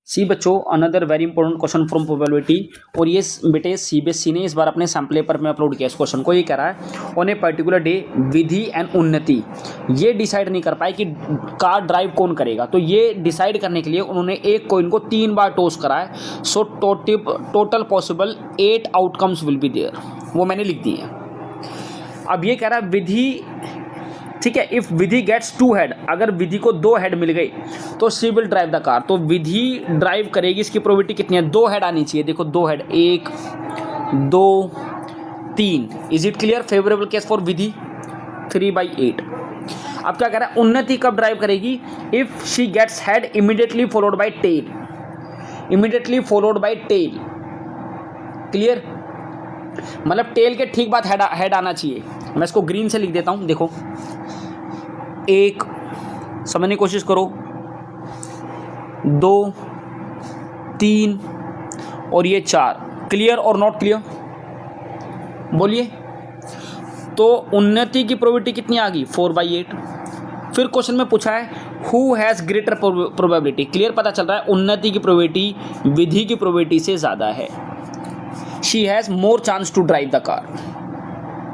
सी बच्चों another very important question from probability, और ये बेटे सीबीएसई ने इस बार अपने सैम्पल पेपर में अपलोड किया इस क्वेश्चन को। ये कह रहा है on a particular day Vidhi and उन्नति ये डिसाइड नहीं कर पाए कि कार ड्राइव कौन करेगा, तो ये डिसाइड करने के लिए उन्होंने एक कॉइन को 3 बार टॉस करा है। So total possible 8 outcomes will be there, वो मैंने लिख दी है। अब ये कह रहा है विधि, ठीक है, इफ विधि गेट्स 2 हेड, अगर विधि को 2 हेड मिल गई तो she will drive the car, तो विधि ड्राइव करेगी। इसकी प्रोबेबिलिटी कितनी है? 2 हेड आनी चाहिए। देखो 2 head, 1 2 3। Is it clear? Favourable case for विधि 3/8। अब क्या कह रहा है, उन्नति कब ड्राइव करेगी? If she gets head immediately followed by tail, immediately followed by tail. Clear? मतलब टेल के ठीक बाद हेड आना चाहिए। मैं इसको ग्रीन से लिख देता हूं, देखो 1, समझने की कोशिश करो, 2 3 और ये 4। क्लियर और नॉट क्लियर? बोलिए। तो उन्नति की प्रोबेबिलिटी कितनी आ गई? 4/8। फिर क्वेश्चन में पूछा है who has greater probability. Clear पता चल रहा है उन्नति की प्रोबेबिलिटी विधि की प्रोबेबिलिटी से ज़्यादा है। She has more chance to drive the car.